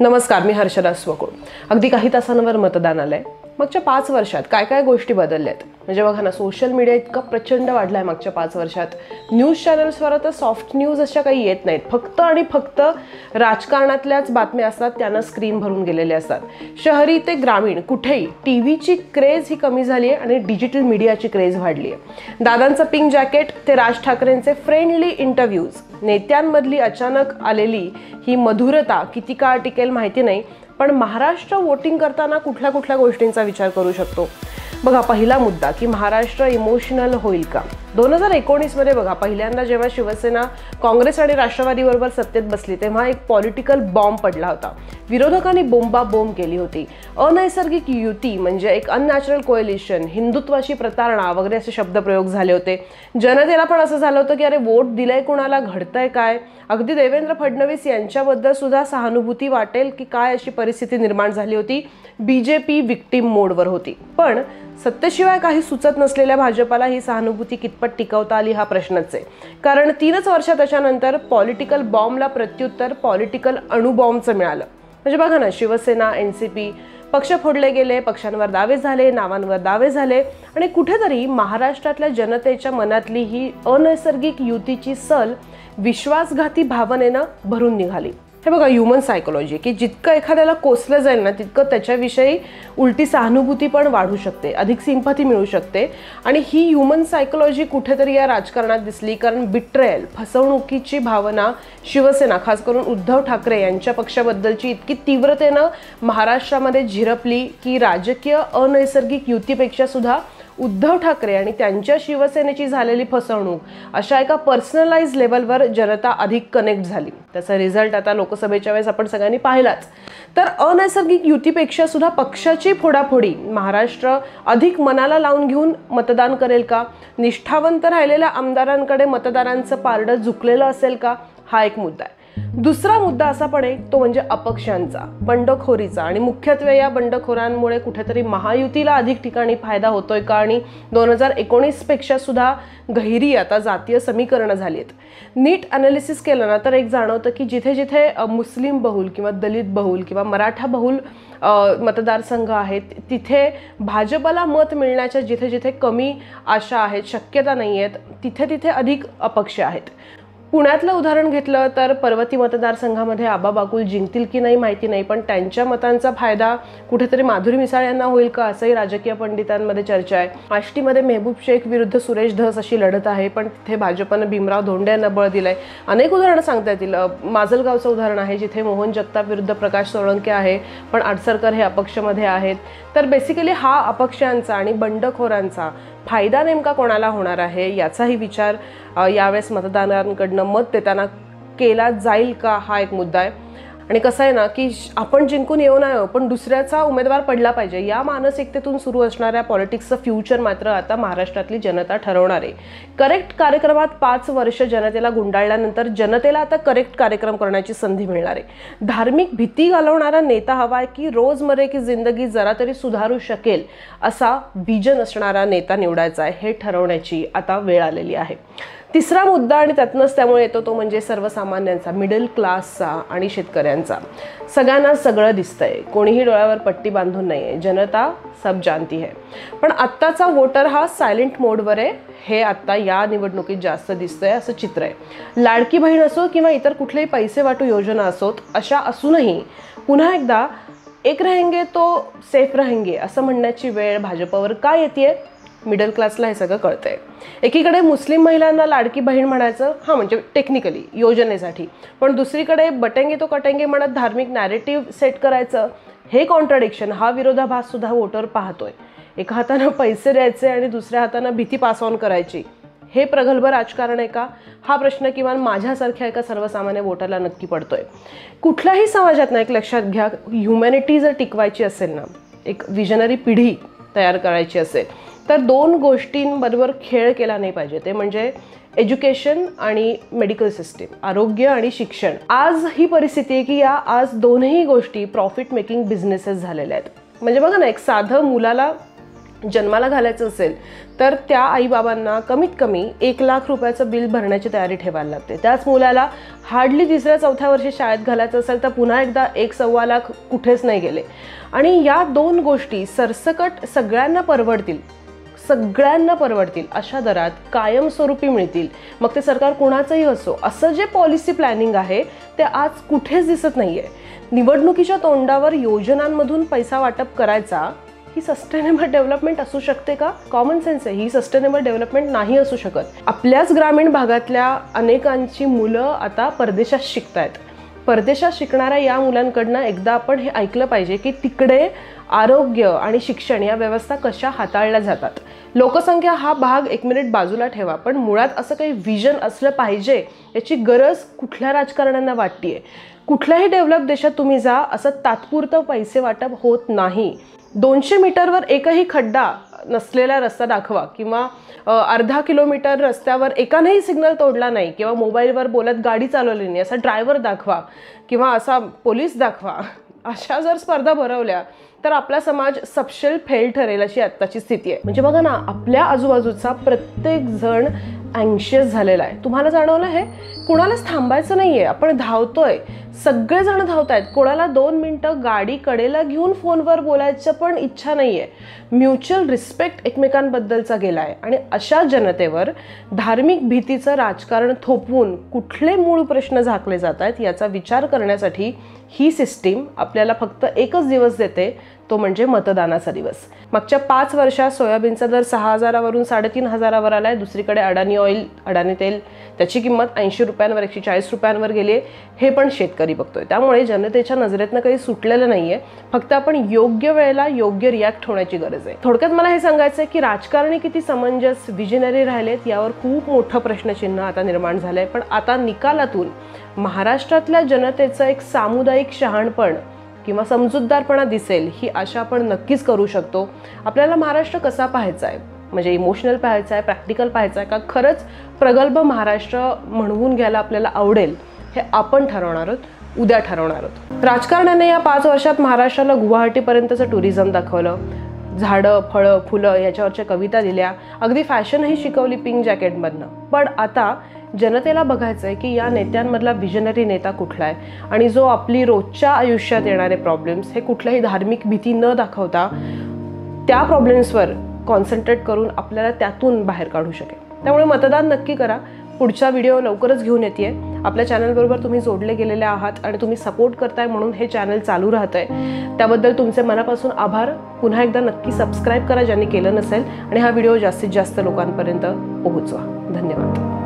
नमस्कार, मी हर्षदा स्वकुळ. अगदी काही तासांवर मतदान आलंय. मागच्या 5 वर्षात काय काय गोष्टी बदलल्यात म्हणजे बघा ना, सोशल मीडिया इतका प्रचंड वाढलाय मागच्या 5 वर्षात. न्यूज चॅनल्सवर आता सॉफ्ट न्यूज अशा काही येत नाहीत. फक्त आणि फक्त राजकारणातल्याच बातम्या असतात, त्यांना स्क्रीन भरून गेलेले असतात. शहरी ते ग्रामीण कुठेही टीव्हीची क्रेज ही कमी झाली आहे आणि डिजिटल मीडियाची क्रेज वाढली आहे. दादांचं पिंक जॅकेट ते राज ठाकरेंचे फ्रेंडली इंटरव्ह्यूज, नेत्यांमधली अचानक आलेली ही मधुरता किती काळ टिकेल माहिती नाही. पण महाराष्ट्र वोटिंग करताना कुठल्या कुठल्या गोष्टींचा विचार करू शकतो. बघा, पहिला मुद्दा की महाराष्ट्र इमोशनल होईल का. 2019 मध्ये बघा, पहिल्यांदा जेव्हा शिवसेना काँग्रेस आणि राष्ट्रवादीबरोबर सत्तेत बसली तेव्हा एक पॉलिटिकल बॉम्ब पडला होता. विरोधकांनी बोंबाबोंब केली होती. अनैसर्गिक युती म्हणजे एक अननॅचरल कोएलिशन, हिंदुत्वाची प्रतारणा वगैरे असे शब्दप्रयोग झाले होते. जनतेला पण असं झालं होतं की अरे वोट दिलंय कुणाला, घडतंय काय. अगदी देवेंद्र फडणवीस यांच्याबद्दल सुद्धा सहानुभूती वाटेल की काय अशी परिस्थिती निर्माण झाली होती. बीजेपी विक्टीम मोडवर होती. पण सत्तेशिवाय काही सुचत नसलेल्या भाजपाला ही सहानुभूती कितपत टिकवता आली हा प्रश्नच आहे. कारण 3च वर्षात त्याच्यानंतर पॉलिटिकल बॉम्बला प्रत्युत्तर पॉलिटिकल अणुबॉम्बचं मिळालं. म्हणजे बघा ना, शिवसेना, एनसीपी पक्ष फोडले गेले, पक्षांवर दावे झाले, नावांवर दावे झाले आणि कुठेतरी महाराष्ट्रातल्या जनतेच्या मनातली ही अनैसर्गिक युतीची सल विश्वासघाती भावनेनं भरून निघाली. हे बघा, ह्युमन सायकोलॉजी की जितकं एखाद्याला कोसलं जाईल ना तितकं त्याच्याविषयी उलटी सहानुभूती पण वाढू शकते, अधिक सिंपथी मिळू शकते. आणि ही ह्युमन सायकोलॉजी कुठेतरी या राजकारणात दिसली. कारण बिट्रेयल, फसवणुकीची भावना शिवसेना, खास करून उद्धव ठाकरे यांच्या पक्षाबद्दलची इतकी तीव्रतेनं महाराष्ट्रामध्ये झिरपली की राजकीय अनैसर्गिक युतीपेक्षा सुद्धा उद्धव ठाकरे आणि त्यांच्या शिवसेनेची झालेली फसवणूक अशा एका पर्सनलाइज लेवलवर जनता अधिक कनेक्ट झाली. त्याचा रिझल्ट आता लोकसभेच्या वेळेस आपण सगळ्यांनी पाहिलाच. तर अनैसर्गिक युतीपेक्षा सुद्धा पक्षाची फोडाफोडी महाराष्ट्र अधिक मनाला लावून घेऊन मतदान करेल का. निष्ठावंत राहिलेल्या आमदारांकडे मतदारांचं पारडं झुकलेलं असेल का, हा एक मुद्दा आहे. दुसरा मुद्दा असा पण आहे, तो म्हणजे अपक्षांचा, बंडखोरीचा. आणि मुख्यत्वे या बंडखोरांमुळे कुठेतरी महायुतीला अधिक ठिकाणी फायदा होतोय का. आणि 2019 पेक्षा सुद्धा गहिरी आता जातीय समीकरणं झाली आहेत. नीट अनालिसिस केलं ना तर एक जाणवतं की जिथे जिथे मुस्लिम बहुल किंवा दलित बहुल किंवा मराठा बहुल मतदारसंघ आहेत तिथे भाजपला मत मिळण्याच्या जिथे जिथे कमी आशा आहेत, शक्यता नाही आहेत, तिथे तिथे अधिक अपक्ष आहेत. पुण्यातलं उदाहरण घेतलं तर पर्वती मतदारसंघामध्ये आबा बाकुल जिंकतील की नाही माहिती नाही, पण त्यांच्या मतांचा फायदा कुठेतरी माधुरी मिसाळ यांना होईल का असंही राजकीय पंडितांमध्ये चर्चा आहे. आष्टीमध्ये मेहबूब शेख विरुद्ध सुरेश धस अशी लढत आहे, पण तिथे भाजपनं भीमराव धोंडे यांना बळ दिलंय. अनेक उदाहरणं सांगता येतील. माजलगावचं उदाहरण आहे जिथे मोहन जगताप विरुद्ध प्रकाश सोळंके आहे, पण आडसरकर हे अपक्षमध्ये आहेत. तर बेसिकली हा अपक्षांचा आणि बंडखोरांचा फायदा नेमका कोणाला होणार आहे याचाही विचार यावेळेस मतदारांकडनं मत देताना केला जाईल का, हा एक मुद्दा आहे. आणि कसं आहे ना की आपण जिंकून येऊ नये पण दुसऱ्याचा उमेदवार पडला पाहिजे, या मानसिकतेतून सुरू असणाऱ्या पॉलिटिक्सचं फ्युचर मात्र आता महाराष्ट्रातली जनता ठरवणार आहे. करेक्ट कार्यक्रमात 5 वर्ष जनतेला गुंडाळल्यानंतर जनतेला आता करेक्ट कार्यक्रम करण्याची संधी मिळणार आहे. धार्मिक भीती घालवणारा नेता हवा आहे की रोजमर्रे की जिंदगी जरा तरी सुधारू शकेल असा विजन असणारा नेता निवडायचा आहे, हे ठरवण्याची आता वेळ आलेली आहे. तिसरा मुद्दा आणि त्यातनंच त्यामुळे येतो तो म्हणजे सर्वसामान्यांचा, मिडल क्लासचा आणि शेतकऱ्यांचा. सगळ्यांना सगळं दिसतंय, कोणीही डोळ्यावर पट्टी बांधून नाही आहे, जनता सब जानती है. पण आत्ताचा वोटर हा सायलेंट मोडवर आहे, हे आत्ता या निवडणुकीत जास्त दिसतंय असं चित्र आहे. लाडकी बहीण असो किंवा इतर कुठलेही पैसे वाटू योजना असोत, अशा असूनही पुन्हा एकदा एक रहेंगे तो सेफ रहेंगे असं म्हणण्याची वेळ भाजपवर का येते. मिडल क्लासला हे सगळं कळतंय. एकीकडे मुस्लिम महिलांना लाडकी बहीण म्हणायचं, हां म्हणजे टेक्निकली योजनेसाठी, पण दुसरीकडे बटेंगे तो कटेंगे म्हणत धार्मिक नॅरेटिव्ह सेट करायचं, हे कॉन्ट्राडिक्शन, हा विरोधाभास सुद्धा वोटर पाहतोय. एका हातानं पैसे द्यायचे आणि दुसऱ्या हातानं भीती पास ऑन करायची, हे प्रगल्भ राजकारण आहे का, हा प्रश्न किमान माझ्यासारख्या एका सर्वसामान्य वोटरला नक्की पडतोय. कुठल्याही समाजात ना एक लक्षात घ्या, ह्युमॅनिटी जर टिकवायची असेल ना, एक विजनरी पिढी तयार करायची असेल तर 2 गोष्टींबरोबर खेळ केला नाही पाहिजे. ते म्हणजे एज्युकेशन आणि मेडिकल सिस्टीम, आरोग्य आणि शिक्षण. आज ही परिस्थिती आहे की आज दोन्ही गोष्टी प्रॉफिट मेकिंग बिझनेसेस झालेल्या आहेत. म्हणजे बघा ना, एक साधं मुलाला जन्माला घालायचं असेल तर त्या आईबाबांना कमीत कमी 1 लाख रुपयाचं बिल भरण्याची तयारी ठेवायला लागते. त्याच मुलाला हार्डली 3ऱ्या-4थ्या वर्षी शाळेत घालायचं असेल तर पुन्हा एकदा 1-1.25 लाख कुठेच नाही गेले. आणि या 2 गोष्टी सरसकट सगळ्यांना परवडतील अशा दरात कायमस्वरूपी मिळतील, मग ते सरकार कोणाचंही असो, असं जे पॉलिसी प्लॅनिंग आहे ते आज कुठेच दिसत नाही आहे. निवडणुकीच्या तोंडावर योजनांमधून पैसा वाटप करायचा, ही सस्टेनेबल डेव्हलपमेंट असू शकते का? कॉमन सेन्स आहे, ही सस्टेनेबल डेव्हलपमेंट नाही असू शकत. आपल्याच ग्रामीण भागातल्या अनेकांची मुलं आता परदेशात शिकतायत. परदेशात शिकणाऱ्या या मुलांकडनं एकदा आपण हे ऐकलं पाहिजे की तिकडे आरोग्य आणि शिक्षण या व्यवस्था कशा हाताळल्या जातात. लोकसंख्या हा भाग 1 मिनिट बाजूला ठेवा, पण मुळात असं काही विजन असलं पाहिजे याची गरज कुठल्या राजकारण्यांना वाटतेय. कुठल्याही डेव्हलप देशात तुम्ही जा, असं तात्पुरतं पैसे वाटप होत नाही. 200 मीटरवर एकही खड्डा नसलेला रस्ता दाखवा, किंवा अर्धा किलोमीटर रस्त्यावर एकानेही सिग्नल तोडला नाही, किंवा मोबाईलवर बोलत गाडी चालवली नाही असा ड्रायव्हर दाखवा, किंवा असा पोलीस दाखवा. अशा जर स्पर्धा भरवल्या तर आपला समाज सपशेल फेल ठरेल अशी आत्ताची स्थिती आहे. म्हणजे बघा ना, आपल्या आजूबाजूचा प्रत्येक जण अँशियस झालेला आहे. तुम्हाला जाणवलं हे? कोणालाच थांबायचं नाहीये, आपण धावतोय, सगळेजण धावतायत. कोणाला 2 मिनिटं गाडी कडेला घेऊन फोनवर बोलायचं पण इच्छा नाहीये. म्युच्युअल रिस्पेक्ट एकमेकांबद्दलचा गेला आहे. आणि अशा जनतेवर धार्मिक भीतीचं राजकारण थोपवून कुठले मूळ प्रश्न झाकले जात आहेत याचा विचार करण्यासाठी ही सिस्टीम आपल्याला फक्त एकच दिवस देते, तो म्हणजे मतदानाचा दिवस. मागच्या 5 वर्षात सोयाबीनचा दर 6,000वरून 3,500वर आलाय. दुसरीकडे अडाणी ऑइल, अडाणी तेल, त्याची किंमत 80 रुपयांवर 140 रुपयांवर गेली आहे. हे पण शेतकरी बघतोय. त्यामुळे जनतेच्या नजरेतनं काही सुटलेलं नाहीये. फक्त आपण योग्य वेळेला योग्य रिॲक्ट होण्याची गरज आहे. थोडक्यात मला हे सांगायचं आहे की राजकारणी किती समंजस, विजनरी राहिलेत यावर खूप मोठं प्रश्नचिन्ह आता निर्माण झालंय. पण आता निकालातून महाराष्ट्रातल्या जनतेचं एक सामुदायिक शहाणपण किंवा समजूतदारपणा दिसेल ही आशा आपण नक्कीच करू शकतो. आपल्याला महाराष्ट्र कसा पाहायचा आहे, म्हणजे इमोशनल पाहायचा आहे, प्रॅक्टिकल पाहायचा आहे, का खरंच प्रगल्भ महाराष्ट्र म्हणवून घ्यायला आपल्याला आवडेल, हे आपण ठरवणार आहोत, उद्या ठरवणार आहोत. राजकारण्याने या 5 वर्षात महाराष्ट्राला गुवाहाटीपर्यंतचं टुरिझम दाखवलं. झाडं, फळं, फुलं याच्यावरच्या कविता दिल्या, अगदी फॅशनही शिकवली पिंक जॅकेटमधनं. पण आता जनतेला बघायचं आहे की या नेत्यांमधला विजनरी नेता कुठला आहे, आणि जो आपली रोजच्या आयुष्यात येणारे प्रॉब्लेम्स हे कुठल्याही धार्मिक भीती न दाखवता त्या प्रॉब्लेम्सवर कॉन्सन्ट्रेट करून आपल्याला त्यातून बाहेर काढू शकेल. त्यामुळे मतदान नक्की करा. पुढचा व्हिडिओ लवकरच घेऊन येते. आपल्या चॅनलबरोबर तुम्ही जोडले गेलेले आहात आणि तुम्ही सपोर्ट करताय म्हणून हे चॅनल चालू राहतंय. त्याबद्दल तुमचे मनापासून आभार. पुन्हा एकदा नक्की सबस्क्राईब करा ज्यांनी केलं नसेल, आणि हा व्हिडिओ जास्तीत जास्त लोकांपर्यंत पोहोचवा. धन्यवाद.